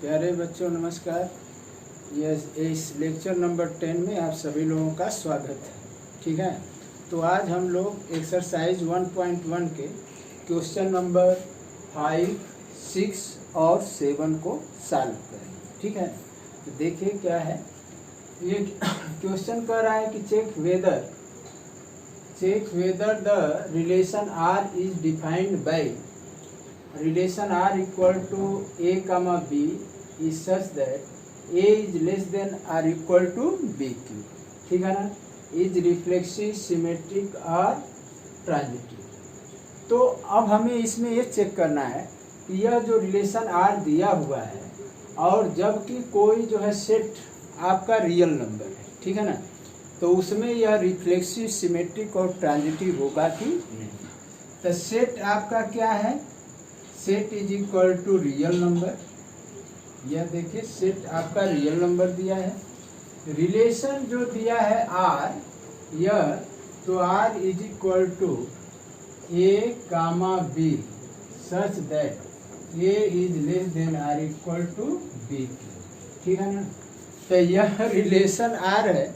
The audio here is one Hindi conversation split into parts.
प्यारे बच्चों नमस्कार। इस लेक्चर नंबर 10 में आप सभी लोगों का स्वागत है। ठीक है, तो आज हम लोग एक्सरसाइज 1.1 के क्वेश्चन नंबर 5, 6 और 7 को सॉल्व करेंगे। ठीक है, तो देखिए क्या है। ये क्वेश्चन कह रहा है कि check whether the relation R is defined by relation r equal to a comma b is such that a is less than or equal to b q। ठीक है ना, is reflexive, symmetric और transitive। तो अब हमें इसमें ये चेक करना है कि यह जो रिलेशन r दिया हुआ है और जबकि कोई जो है सेट आपका रियल नंबर है, ठीक है ना, तो उसमें यह रिफ्लेक्सिव, सिमेट्रिक और ट्रांजिटिव होगा कि नहीं। तो सेट आपका क्या है, set is equal to real number. यह देखिए सेट आपका रियल नंबर दिया है। रिलेशन जो दिया है आर, यह तो R is equal to a comma b such that a is less than or equal to b. ठीक है ना, तो यह रिलेशन आर है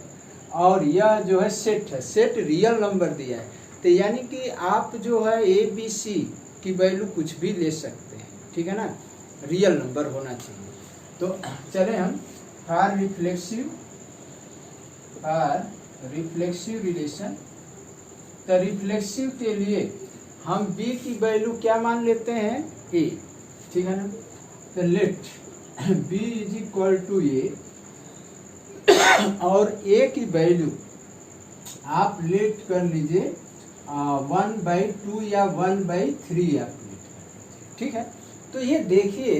और यह जो है सेट है, सेट रियल नंबर दिया है। तो यानी कि आप जो है ए बी सी की वैल्यू कुछ भी ले सकते हैं, ठीक है ना, रियल नंबर होना चाहिए। तो चले हम आर रिफ्लेक्सिव रिलेशन। तो रिफ्लेक्सिव के लिए हम बी की वैल्यू क्या मान लेते हैं, ए। ठीक है ना, तो let B is equal to A और ए की वैल्यू आप लेट कर लीजिए 1/2 या 1/3 आप लेट कर। ठीक है, तो ये देखिए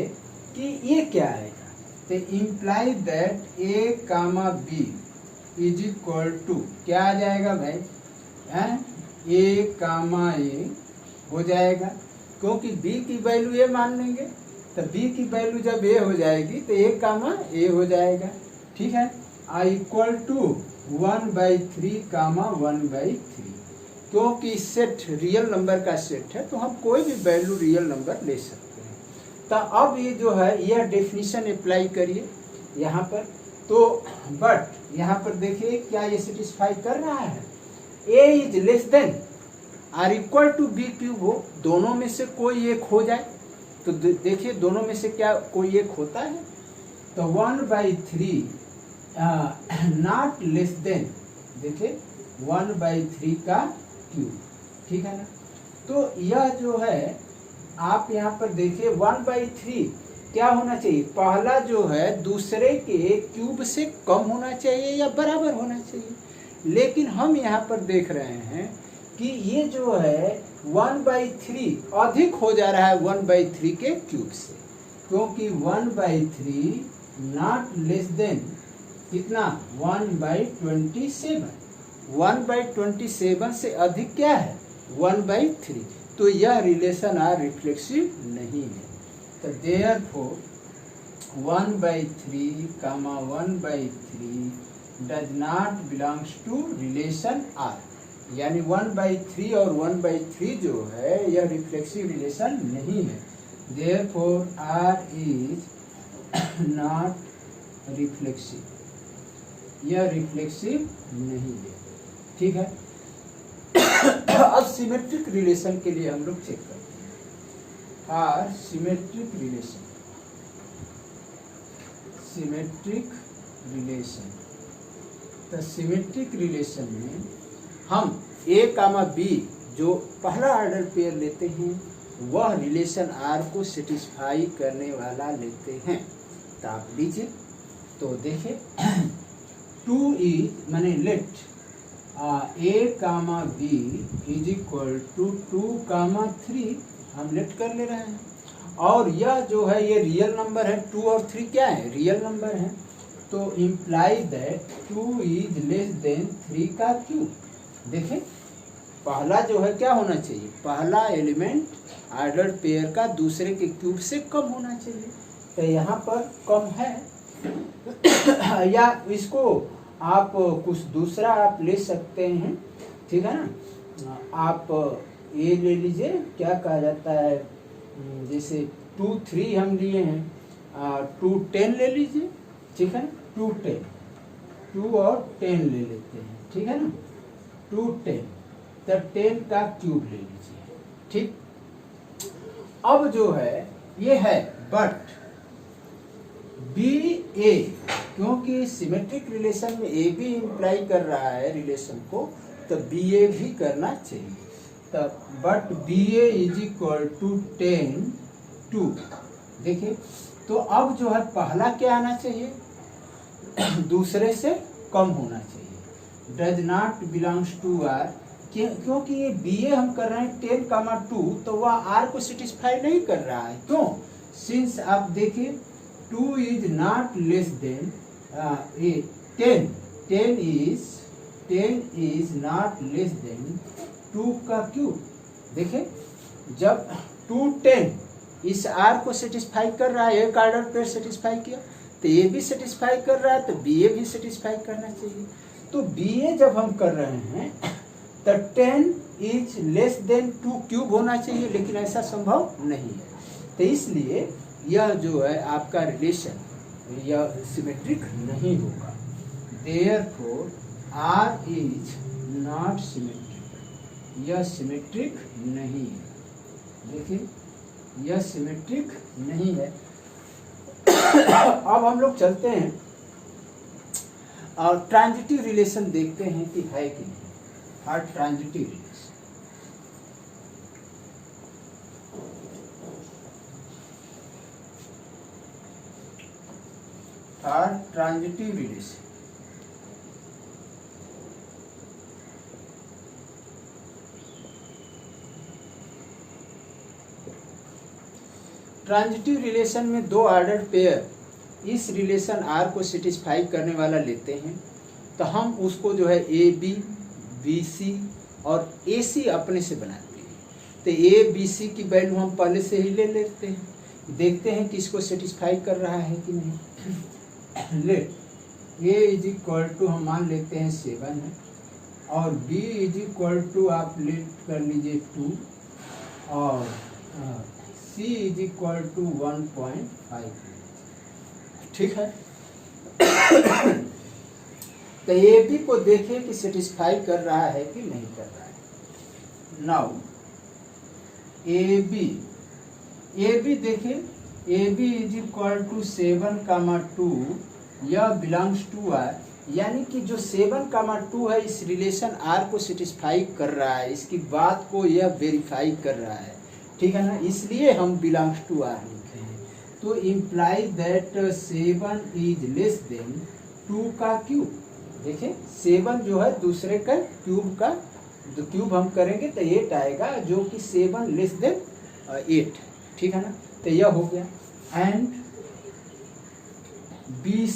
कि ये क्या आएगा। तो imply that a comma b is equal to क्या आ जाएगा भाई, ए कामा ए हो जाएगा, क्योंकि बी की वैल्यू ए मान लेंगे। तो बी की वैल्यू जब ए हो जाएगी तो ए कामा ए हो जाएगा। ठीक है, आई इक्वल टू 1/3 कामा 1/3, क्योंकि सेट रियल नंबर का सेट है तो हम कोई भी वैल्यू रियल नंबर ले सकते हैं। तो अब ये जो है यह डेफिनेशन अप्लाई करिए यहाँ पर। तो बट यहाँ पर देखिए क्या ये सेटिस्फाई कर रहा है, A is less than or equal to B cube हो, दोनों में से कोई एक हो जाए। तो देखिए दोनों में से क्या कोई एक होता है। तो 1/3 नॉट लेस देन, देखिए 1/3 का क्यूब। ठीक है ना, तो यह जो है आप यहाँ पर देखिए 1/3 क्या होना चाहिए, पहला जो है दूसरे के क्यूब से कम होना चाहिए या बराबर होना चाहिए। लेकिन हम यहाँ पर देख रहे हैं कि ये जो है 1/3 अधिक हो जा रहा है 1/3 के क्यूब से, क्योंकि 1/3 नॉट लेस देन कितना 1/27, 1/27 से अधिक क्या है 1/3। तो यह रिलेशन आर रिफ्लेक्सिव नहीं है। तो therefore 1/3 comma 1/3 does not belongs to relation R, यानी 1/3 और 1/3 जो है यह रिफ्लेक्सिव रिलेशन नहीं है। Therefore R is not reflexive, यह रिफ्लेक्सिव नहीं है। ठीक है, अब सिमेट्रिक रिलेशन के लिए हम लोग चेक करते हैं। आर सिमेट्रिक रिलेशन, तो सिमेट्रिक रिलेशन में हम ए कामा बी जो पहला ऑर्डर पेयर लेते हैं वह रिलेशन आर को सेटिस्फाई करने वाला लेते हैं। तो आप लीजिए, तो देखिए 2 इज माने let a comma b is equal to 2 comma 3 हम लेट कर ले रहे हैं। और यह जो है ये रियल नंबर है, 2 और 3 क्या है, रियल नंबर है। तो imply that 2 is less then 3 का क्यूब। देखें पहला जो है क्या होना चाहिए, पहला एलिमेंट ऑर्डर पेयर का दूसरे के क्यूब से कम होना चाहिए। तो यहाँ पर कम है या इसको आप कुछ दूसरा आप ले सकते हैं। ठीक है ना, आप ये ले लीजिए, क्या कहा जाता है, जैसे 2, 3 हम लिए हैं 2 10 ले लीजिए, ठीक है ना, 2 10, 2 और 10 ले लेते हैं, ठीक है ना, 2 10, तब 10 का क्यूब ले लीजिए, ठीक। अब जो है ये है, बट बी ए, क्योंकि सिमेट्रिक रिलेशन में ए भी इम्प्लाई कर रहा है रिलेशन को, तो बी ए भी करना चाहिए। तब but b a is equal to 10 2, देखिए तो अब जो है पहला क्या आना चाहिए, दूसरे से कम होना चाहिए, does not belongs to R, क्योंकि ये बी ए हम कर रहे हैं 10, 2, तो वह आर को सेटिस्फाई नहीं कर रहा है, क्यों, सिंस आप देखिए 2 is not less than 10 is not less than 2 का क्यूब, देखिए जब 2 10 इस आर को सेटिस्फाई कर रहा है, एक ऑर्डर पेयर सेटिस्फाई किया, तो ये भी सेटिस्फाई कर रहा है, तो बी ए भी सेटिस्फाई करना चाहिए। तो बी ए जब हम कर रहे हैं तो 10 इज लेस देन 2 क्यूब होना चाहिए, लेकिन ऐसा संभव नहीं है, तो इसलिए यह जो है आपका रिलेशन यह सिमेट्रिक नहीं होगा। Therefore R is not symmetric, यह सिमेट्रिक नहीं है, देखिए यह सिमेट्रिक नहीं है। अब हम लोग चलते हैं और ट्रांजिटिव रिलेशन देखते हैं कि है कि नहीं, हर ट्रांजिटिव रिलेशन। हर ट्रांजिटिव रिलेशन, ट्रांजिटिव रिलेशन में दो ऑर्डर पेयर इस रिलेशन आर को सेटिस्फाई करने वाला लेते हैं, तो हम उसको जो है ए बी बी सी और ए सी अपने से बनाते हैं। तो ए बी सी की वैल्यू हम पहले से ही ले लेते हैं, देखते हैं कि इसको सेटिस्फाई कर रहा है कि नहीं। Let a is equal to हम मान लेते हैं 7 है, और बी इज इक्वल टू आप लेट कर लीजिए 2, और C इज इक्वल टू 1.5, ठीक है। तो ए बी को देखिए कि सेटिस्फाई कर रहा है कि नहीं कर रहा है। नाउ ए बी देखिए, a b is equal to 7, 2, यह बिलोंग्स टू आर, यानी कि जो 7, 2 है इस रिलेशन आर को सेटिस्फाई कर रहा है, इसकी बात को यह वेरीफाई कर रहा है, ठीक है ना, इसलिए हम बिलोंग्स टू आर लिखे हैं। तो imply that 7 is less then 2 का क्यूब, देखिए 7 जो है दूसरे का क्यूब का, जो क्यूब हम करेंगे तो 8 आएगा, जो कि 7 लेस देन 8, ठीक है ना, तो यह हो गया। एंड बी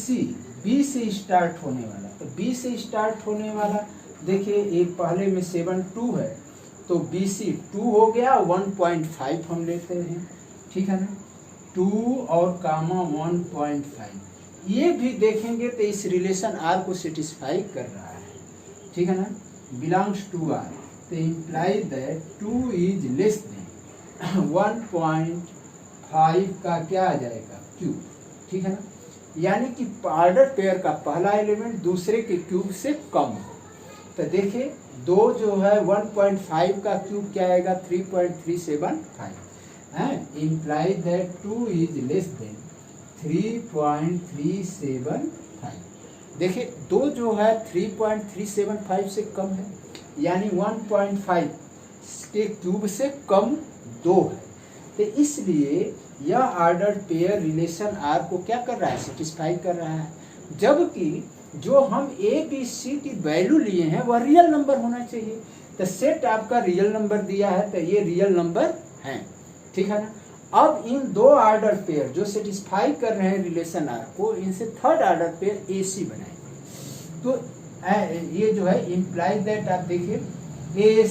से स्टार्ट होने वाला, तो बी से स्टार्ट होने वाला देखिए, एक पहले में 7 2 है, तो बी सी 2 हो गया, 1.5 हम लेते हैं, ठीक है ना, 2 और कामा 1.5, ये भी देखेंगे तो इस रिलेशन आर को सेटिस्फाई कर रहा है, ठीक है ना, बिलोंग्स टू आर, तो imply that 2 is less then 1.5 का क्या आ जाएगा क्यूब, ठीक है ना, यानी कि ऑर्डर पेयर का पहला एलिमेंट दूसरे के क्यूब से कम हो। तो देखिए दो जो है 1.5 का क्यूब क्या आएगा, 3.375 है, imply that 2 is less then 3.375। देखिए दो जो है 3.375 से कम है, यानी 1.5 के क्यूब से कम 2 है, तो इसलिए यह ऑर्डर पेयर रिलेशन आर को क्या कर रहा है, सेटिस्फाई कर रहा है। जबकि जो हम ए बी सी की वैल्यू लिए हैं वह रियल नंबर होना चाहिए, तो सेट आपका रियल नंबर दिया है, तो ये रियल नंबर हैं, ठीक है ना। अब इन दो ऑर्डर पेयर जो सेटिस्फाई कर रहे हैं रिलेशन आर को, इनसे थर्ड ऑर्डर पेयर ए सी बनाएंगे। तो ये जो है इम्प्लाई दैट आप देखिए ए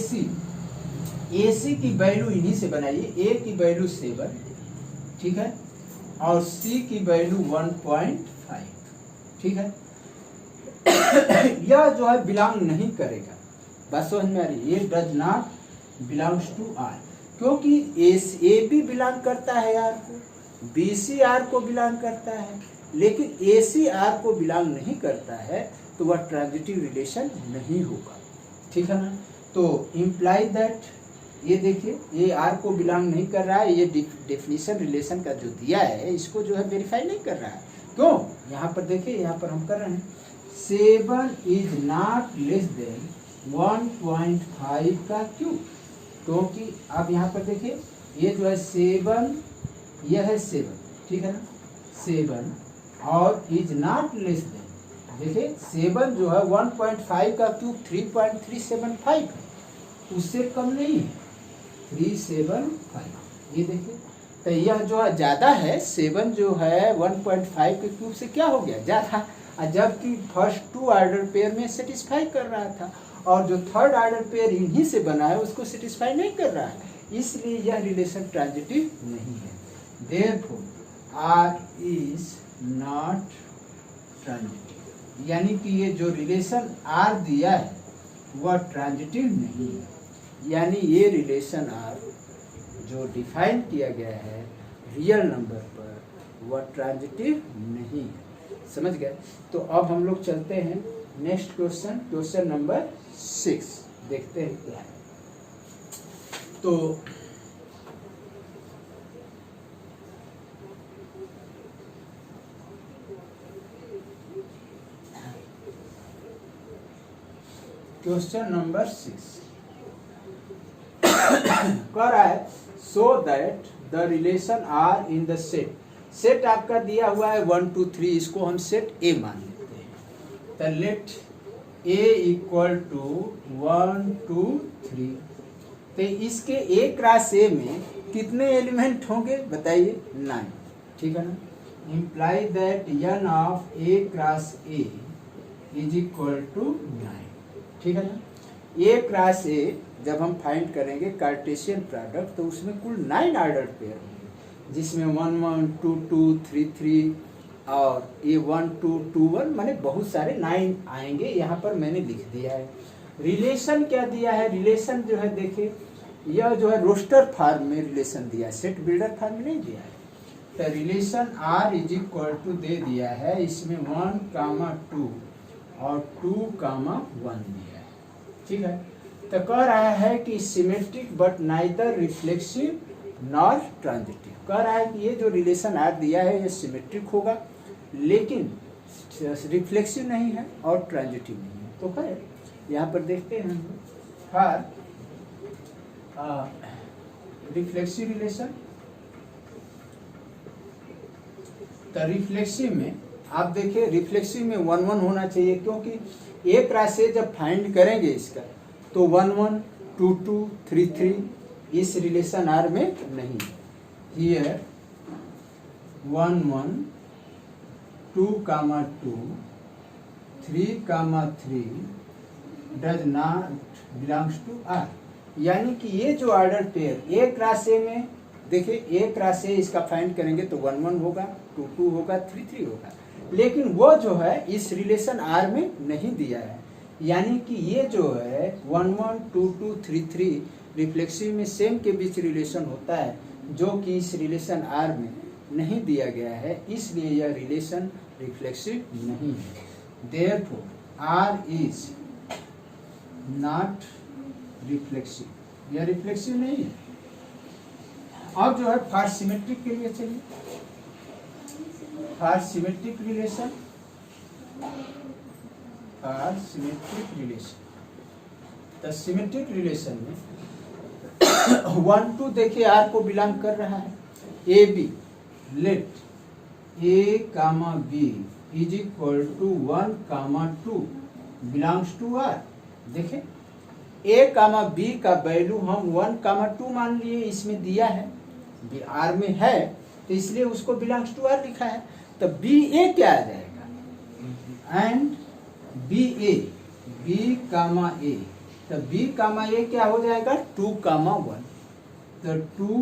सी की वैल्यू इन्हीं से बनाइए, ए की वैल्यू 7, ठीक है, और सी की वैल्यू 1.5, ठीक है। यह जो है बिलोंग नहीं करेगा, बस समझ में आ रही है, ये does not belongs to R, क्योंकि ए बी बिलोंग करता है आर को, BC R को बिलोंग करता है लेकिन AC R को बिलोंग नहीं करता है तो वह ट्रांजिटिव रिलेशन नहीं होगा, ठीक है ना। तो इम्प्लाई दैट, ये देखिए ये R को बिलोंग नहीं कर रहा है, ये डेफिनेशन रिलेशन का जो दिया है इसको जो है वेरीफाई नहीं कर रहा है। क्यों? यहाँ पर देखिए, यहाँ पर हम कर रहे हैं 7 इज नॉट लेस देन 1.5 का क्यूब, क्योंकि अब यहाँ पर देखिए ये जो है 7, यह है 7, ठीक है ना, 7 और इज नॉट लेस देन, देखिए 7 जो है 1.5 का क्यूब 3.375 है, उससे कम नहीं है 375, ये देखिए। तो यह जो है ज़्यादा है, 7 जो है 1.5 के क्यूब से क्या हो गया, ज़्यादा, जबकि फर्स्ट 2 ऑर्डर पेयर में सेटिस्फाई कर रहा था और जो थर्ड ऑर्डर पेयर इन्हीं से बना है उसको सेटिस्फाई नहीं कर रहा है, इसलिए यह रिलेशन ट्रांजिटिव नहीं है। Therefore, R is not transitive, यानी कि ये जो रिलेशन R दिया है वह ट्रांजिटिव नहीं है, यानी ये रिलेशन R जो डिफाइन किया गया है रियल नंबर पर वह ट्रांजिटिव नहीं है, समझ गए। तो अब हम लोग चलते हैं नेक्स्ट क्वेश्चन, क्वेश्चन नंबर 6 देखते हैं क्या है। तो क्वेश्चन नंबर 6 कह रहा है so that the relation R in the set, set आपका दिया हुआ है 1 2 3, इसको हम सेट ए मान लेते हैं। तो लेट ए इक्वल टू 1 2 3, तो इसके ए क्रॉस ए में कितने एलिमेंट होंगे बताइए, 9, ठीक है ना। Imply that n of a cross a is equal to 9, ठीक है ना। ए क्रॉस ए जब हम फाइंड करेंगे कार्टेशियन प्रोडक्ट तो उसमें कुल 9 ऑर्डर पेयर होंगे, जिसमें 1 1 2 2 3 3 और ये 1 2 2 1, माने बहुत सारे 9 आएंगे, यहाँ पर मैंने लिख दिया है। रिलेशन क्या दिया है, रिलेशन जो है देखिए यह जो है रोस्टर फॉर्म में रिलेशन दिया है, सेट बिल्डर फॉर्म में नहीं दिया है। तो relation R is equal to दे दिया है, इसमें 1 2 और 2 1 दिया है, ठीक है। तो कह रहा है कि symmetric but neither reflexive nor transitive, कह रहा है कि ये जो रिलेशन R दिया है ये सिमेट्रिक होगा लेकिन रिफ्लेक्सिव नहीं है और ट्रांजिटिव नहीं है। तो है यहाँ पर देखते हैं हम फॉर रिफ्लेक्सिव रिलेशन, तो रिफ्लेक्सिव में आप देखिए रिफ्लेक्सिव में 1 1 होना चाहिए, क्योंकि एक राशि जब फाइंड करेंगे इसका तो 1 1 2 2 3 3 इस रिलेशन R में नहीं है। Here 1 1 2 2 3 3 does not belongs to R, यानी कि ये जो ऑर्डर पेयर एक राशि में देखिए, एक राशि इसका फाइंड करेंगे तो 1 1 होगा, 2 2 होगा, 3 3 होगा, लेकिन वो जो है इस रिलेशन R में नहीं दिया है, यानी कि ये जो है 1 1 2 2 3 3 रिफ्लेक्सिव में सेम के बीच रिलेशन होता है, जो कि इस रिलेशन R में नहीं दिया गया है, इसलिए यह रिलेशन रिफ्लेक्सिव नहीं है। Therefore R is not reflexive, यह रिफ्लेक्सिव नहीं है। अब जो है फॉर सिमेट्रिक के लिए चलिए, for symmetric relation, for symmetric relation, तो सिमेट्रिक रिलेशन में 1 2 देखिए R को बिलोंग कर रहा है, a b, let A, B is equal to 1, 2 belongs to R। देखें A, B का वैल्यू हम 1, 2 मान लिए, इसमें दिया है R में है तो इसलिए उसको बिलोंग्स टू R लिखा है। तो BA क्या आ जाएगा, एंड BA, B, A, तो B, A क्या हो जाएगा 2, 1, तो 2,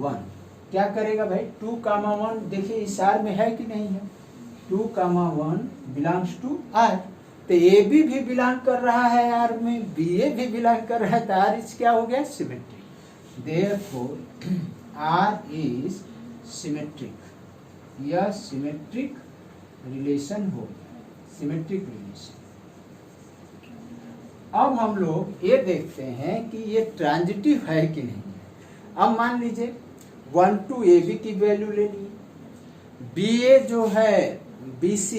1 क्या करेगा भाई, 2, 1 देखिए इस R में है कि नहीं है, 2, 1 बिलोंग्स टू R, तो ए बी भी बिलोंग कर रहा है R में, BA भी बिलोंग कर रहा है, तो R इज क्या हो गया symmetric. Therefore R is symmetric, यह सिमेट्रिक रिलेशन हो गया, सिमेट्रिक रिलेशन। अब हम लोग ये देखते हैं कि ये ट्रांजिटिव है कि नहीं है। अब मान लीजिए 1 to AB की वैल्यू ले लिए, BA जो है BC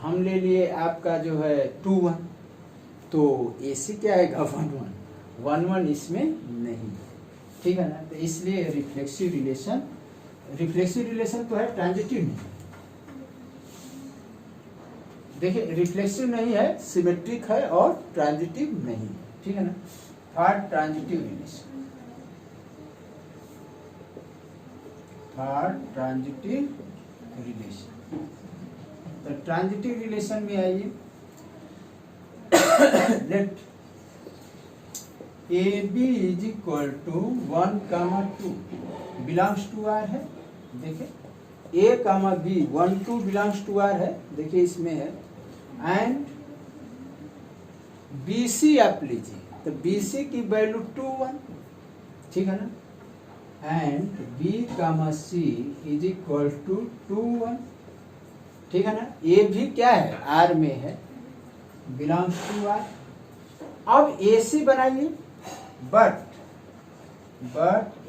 हम ले लिए आपका जो है 2 1, तो AC क्या आएगा 1 1, 1 1 इसमें नहीं, ठीक है ना। तो इसलिए रिफ्लेक्सिव रिलेशन तो है, ट्रांजिटिव नहीं। देखिए रिफ्लेक्सिव नहीं है, सिमेट्रिक है और ट्रांजिटिव नहीं है, ठीक है ना। Third transitive relation, third transitive relation. तो ट्रांजिटिव रिलेशन में आइए, let AB is equal to 1 2 belongs to R है। देखिए A comma B 1 2 belongs to R है, देखिए इसमें है। एंड BC आप लीजिए, तो BC की वैल्यू 2 1, ठीक है ना। And B comma C is equal to 2 1, ठीक है ना। A भी क्या है, R में है, बिलोंग्स टू R। अब AC बनाइए, बट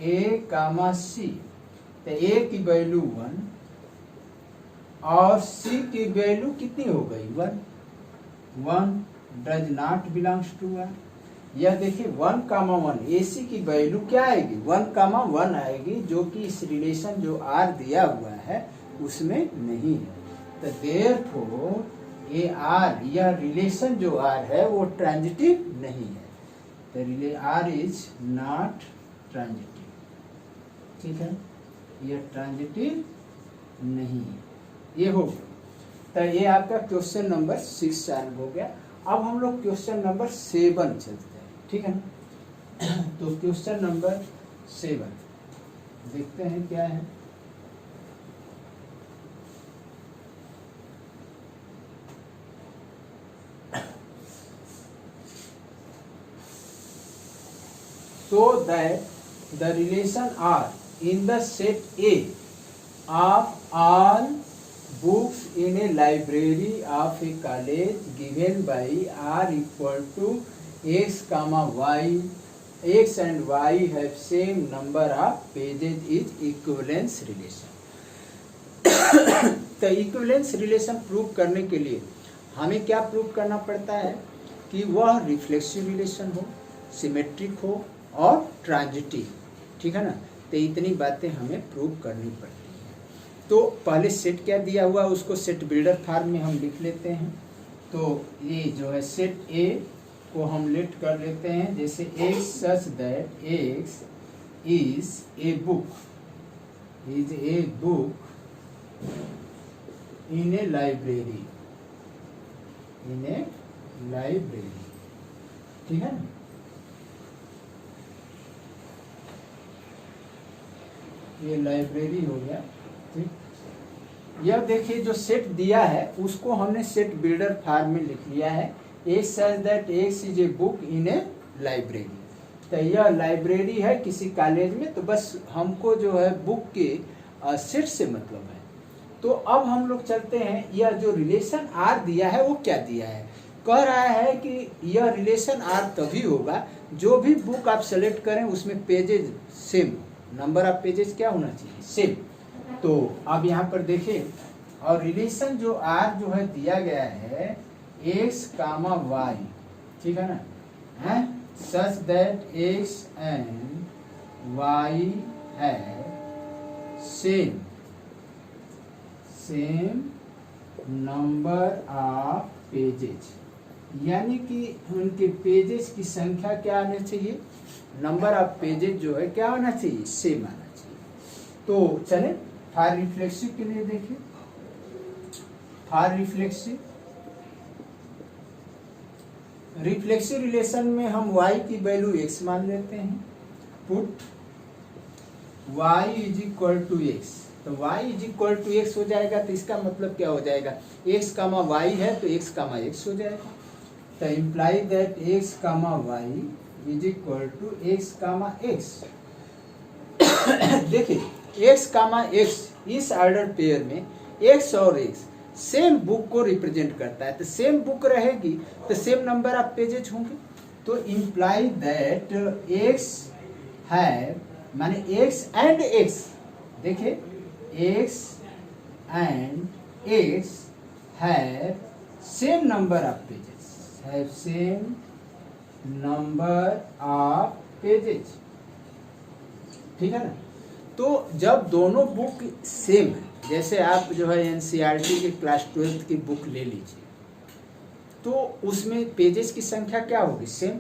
A कामा C, तो A की वैल्यू 1 और C की वैल्यू कितनी हो गई 1 does not belongs to R। यह देखिए 1 कामा 1, AC की वैल्यू क्या आएगी 1 कामा 1 आएगी, जो कि इस रिलेशन जो R दिया हुआ है उसमें नहीं है। तो देयरफॉर ये R, यह रिलेशन जो R है वो ट्रांजिटिव नहीं है। तो R इज नॉट ट्रांजिटिव, ठीक है, यह ट्रांजिटिव नहीं है। ये हो गया, तो ये आपका क्वेश्चन नंबर 6 सॉल्व हो गया। अब हम लोग क्वेश्चन नंबर 7 चलते हैं, ठीक है ना। तो क्वेश्चन नंबर 7 देखते हैं क्या है। So that the relation R in the set A of all books in a library of a college given by R equal to X comma Y, X and Y have same number of pages is equivalence relation। तो इक्विवेलेंस रिलेशन प्रूव करने के लिए हमें क्या प्रूव करना पड़ता है कि वह रिफ्लेक्सिव रिलेशन हो, सिमेट्रिक हो और ट्रांजिटिव, ठीक है ना। तो इतनी बातें हमें प्रूव करनी पड़ती हैं। तो पहले सेट क्या दिया हुआ है उसको सेट बिल्डर फॉर्म में हम लिख लेते हैं। तो ये जो है सेट ए को हम लेट कर लेते हैं, जैसे x such that x is a book, is a book in A library, in A library, ठीक है ना। ये लाइब्रेरी हो गया, ठीक। यह देखिए जो सेट दिया है उसको हमने सेट बिल्डर फॉर्म में लिख लिया है। X such that x is a book in A library. तो यह लाइब्रेरी है किसी कॉलेज में, तो बस हमको जो है बुक के सेट से मतलब है। तो अब हम लोग चलते हैं, यह जो रिलेशन आर दिया है वो क्या दिया है, कह रहा है कि यह रिलेशन आर तभी होगा जो भी बुक आप सेलेक्ट करें उसमें pages same, number of pages क्या होना चाहिए सेम। तो अब यहाँ पर देखें, और रिलेशन जो आर जो है दिया गया है एक्स कामा वाई, ठीक है ना, है such that x and y है सेम नंबर ऑफ पेजेस, यानी कि उनके पेजेस की संख्या क्या आना चाहिए, नंबर ऑफ पेजेस जो है क्या होना चाहिए सेम आना चाहिए। तो चले फॉर रिफ्लेक्सिव के लिए देखिए, फॉर रिफ्लेक्सिव रिलेशन में हम y की वैल्यू x मान लेते हैं, put y is equal to x. तो y is equal to x हो जाएगा, तो इसका मतलब क्या हो जाएगा, x कामा y है तो x कामा x हो जाएगा। तो imply that x comma y is equal to x comma x. देखिए एक्स कामा एक्स इस ऑर्डर पेयर में एक्स और एक्स सेम बुक को रिप्रेजेंट करता है, तो सेम बुक रहेगी तो सेम नंबर ऑफ पेजेज होंगे। तो इम्प्लाई दैट एक्स है माने एक्स एंड एक्स, देखिए x and x have same number of pages, have same number of pages, ठीक है ना। तो जब दोनों बुक सेम है, जैसे आप जो है एनसीईआरटी के क्लास 12 की बुक ले लीजिए, तो उसमें पेजेस की संख्या क्या होगी, सेम,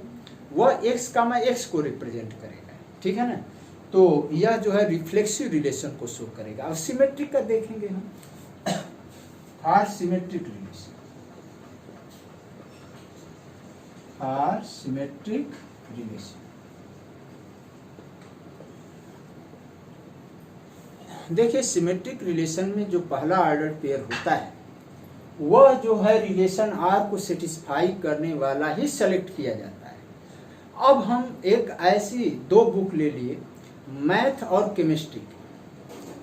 वह एक्स कामा एक्स को रिप्रेजेंट करेगा, ठीक है ना। तो यह जो है रिफ्लेक्सिव रिलेशन को शो करेगा। और सिमेट्रिक का देखेंगे हम, for symmetric relation, for symmetric relation देखिए सिमेट्रिक रिलेशन में जो पहला ऑर्डर पेयर होता है वह जो है रिलेशन आर को सेटिस्फाई करने वाला ही सेलेक्ट किया जाता है। अब हम एक ऐसी दो बुक ले लिए मैथ और केमिस्ट्री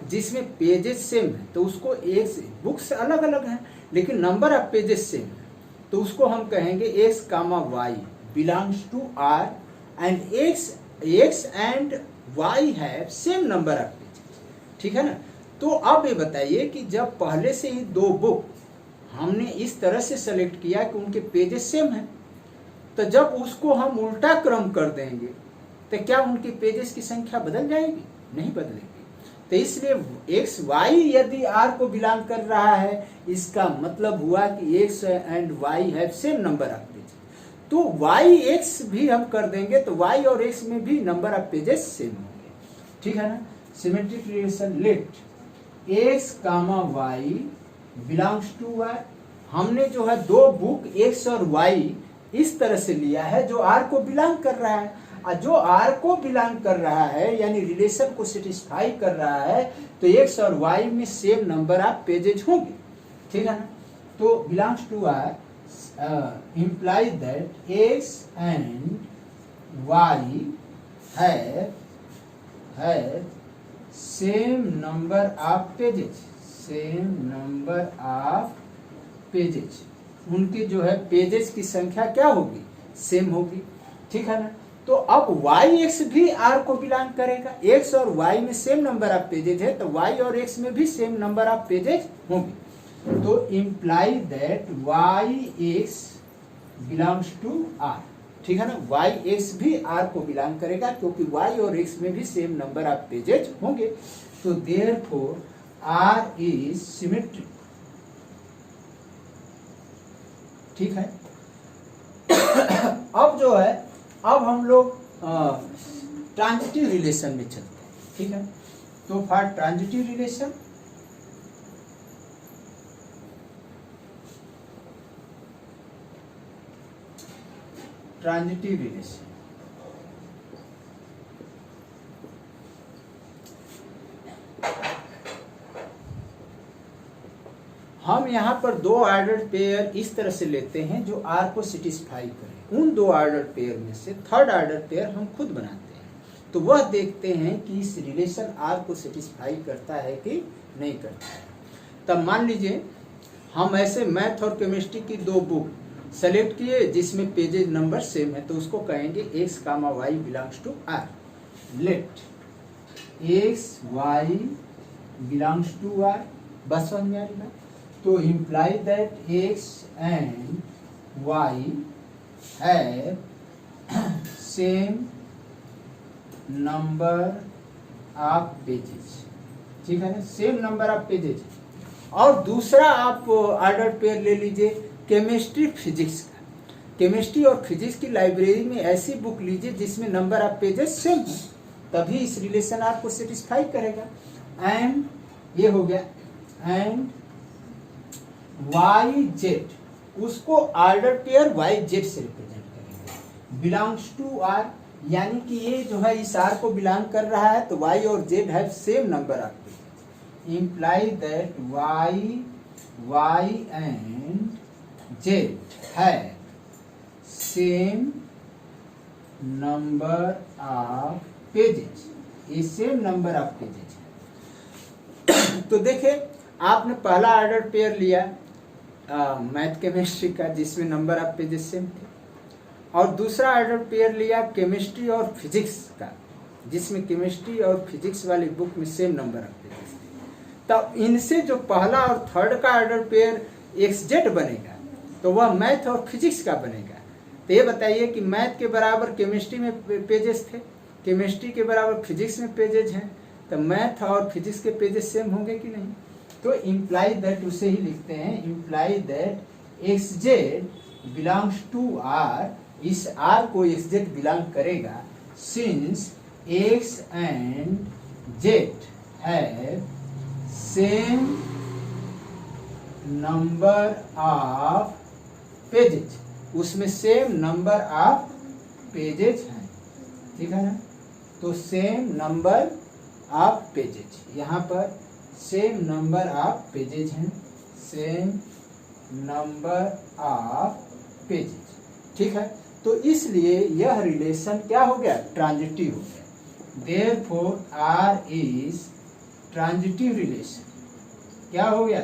जिसमें पेजेस सेम है, तो उसको एक से बुक्स अलग अलग हैं लेकिन नंबर ऑफ पेजेस सेम है, तो उसको हम कहेंगे x comma y belongs to R and x and y have same number of pages, ठीक है ना। तो अब ये बताइए कि जब पहले से ही दो बुक हमने इस तरह से सेलेक्ट किया कि उनके पेजेस सेम हैं, तो जब उसको हम उल्टा क्रम कर देंगे तो क्या उनके पेजेस की संख्या बदल जाएगी, नहीं बदलेगी। तो इसलिए एक्स वाई यदि आर को बिलोंग कर रहा है, इसका मतलब हुआ कि x and y have same number of pages. तो वाई एक्स भी हम कर देंगे तो वाई और एक्स में भी नंबर ऑफ पेजेस सेम होंगे, ठीक है ना। Symmetric relation let x comma y belongs to y, हमने जो है दो बुक एक्स और वाई इस तरह से लिया है जो आर को बिलोंग कर रहा है, और जो आर को बिलोंग कर रहा है यानी रिलेशन को सेटिस्फाई कर रहा है, तो एक्स और वाई में सेम नंबर ऑफ पेजेज होंगे, ठीक है ना। तो belongs to R imply that x and y have same number of pages, same number of pages, उनके जो है पेजेस की संख्या क्या होगी, सेम होगी, ठीक है ना। तो अब वाई एक्स भी आर को बिलोंग करेगा, एक्स और वाई में सेम नंबर ऑफ पेजेज है तो वाई और एक्स में भी सेम नंबर ऑफ पेजेज होंगे। तो imply that y x belongs to R, ठीक है ना। वाई एक्स भी आर को बिलोंग करेगा क्योंकि वाई और एक्स में भी सेम नंबर ऑफ पेजेज होंगे। तो देयरफॉर आर इज सिमेट्रिक, ठीक है। अब जो है अब हम लोग ट्रांजिटिव रिलेशन में चलते हैं, ठीक है। तो फॉर ट्रांजिटिव रिलेशन हम यहाँ पर दो ऑर्डर पेयर इस तरह से लेते हैं जो आर को सेटिस्फाई करें। उन दो ऑर्डर पेयर में से थर्ड ऑर्डर पेयर हम खुद बनाते हैं, तो वह देखते हैं कि इस रिलेशन आर को सेटिस्फाई करता है कि नहीं करता है। तब मान लीजिए हम ऐसे मैथ और केमिस्ट्री की दो बुक सेलेक्ट किए जिसमें पेजेज नंबर सेम है, तो उसको कहेंगे x comma y belongs to R. Let x y belongs to R, बस समझ में आ रही बात। तो imply that x and y have same number of pages, ठीक है ना, सेम नंबर ऑफ पेजेज। और दूसरा आप ऑर्डर पेयर ले लीजिए केमिस्ट्री फिजिक्स का। केमिस्ट्री और फिजिक्स की लाइब्रेरी में ऐसी बुक लीजिए जिसमें नंबर ऑफ पेजेस सेम हो, तभी इस रिलेशन आपको सेटिस्फाई करेगा। एंड ये हो गया, एंड वाई जेड, उसको ऑर्डर पेयर वाई जेड से रिप्रेजेंट करेंगे। बिलोंग्स टू आर, यानी कि ये जो है इस आर को बिलोंग कर रहा है तो वाई और z have same number of pages. Imply that y and z have same number of pages, ये सेम नंबर ऑफ पेजेस है। तो देखिए आपने पहला ऑर्डर पेयर लिया मैथ केमिस्ट्री का जिसमें नंबर ऑफ पेजेस सेम थे, और दूसरा ऑर्डर पेयर लिया केमिस्ट्री और फिजिक्स का जिसमें केमिस्ट्री और फिजिक्स वाली बुक में सेम नंबर ऑफ पेजेस थे। तो इनसे जो पहला और थर्ड का ऑर्डर पेयर एक्सजेड बनेगा तो वह मैथ और फिजिक्स का बनेगा। तो ये बताइए कि मैथ के बराबर केमिस्ट्री में पेजेस थे, केमिस्ट्री के बराबर फिजिक्स में पेजेस हैं, तो मैथ और फिजिक्स के पेजेस सेम होंगे कि नहीं। तो इम्प्लाई दैट उसे ही लिखते हैं, imply that x z belongs to R, इस आर को एक्स जेड बिलोंग करेगा since x and z have same number of pages, उसमें सेम नंबर ऑफ पेजेज हैं, ठीक है ना। तो सेम नंबर ऑफ पेजेज, यहाँ पर सेम नंबर ऑफ पेजेज हैं, सेम नंबर ऑफ पेजेज, ठीक है। तो इसलिए यह रिलेशन क्या हो गया, ट्रांजिटिव हो गया। Therefore R is transitive relation, क्या हो गया,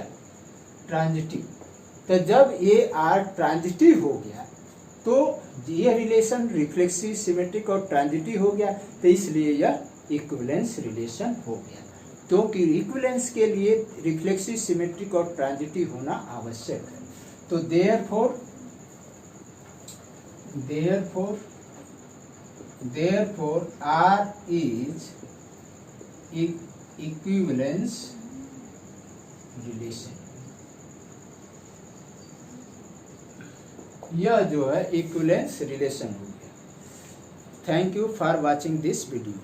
ट्रांजिटिव। तो जब ये आर ट्रांजिटिव हो गया तो ये रिलेशन रिफ्लेक्सिव, सिमेट्रिक और ट्रांजिटिव हो गया, तो इसलिए यह इक्विवेलेंस रिलेशन हो गया। क्योंकि इक्विवेलेंस के लिए रिफ्लेक्सिव, सिमेट्रिक और ट्रांजिटिव होना आवश्यक है। तो therefore R is equivalence relation, यह जो है इक्विवेलेंस रिलेशन हो गया। Thank you for watching this video.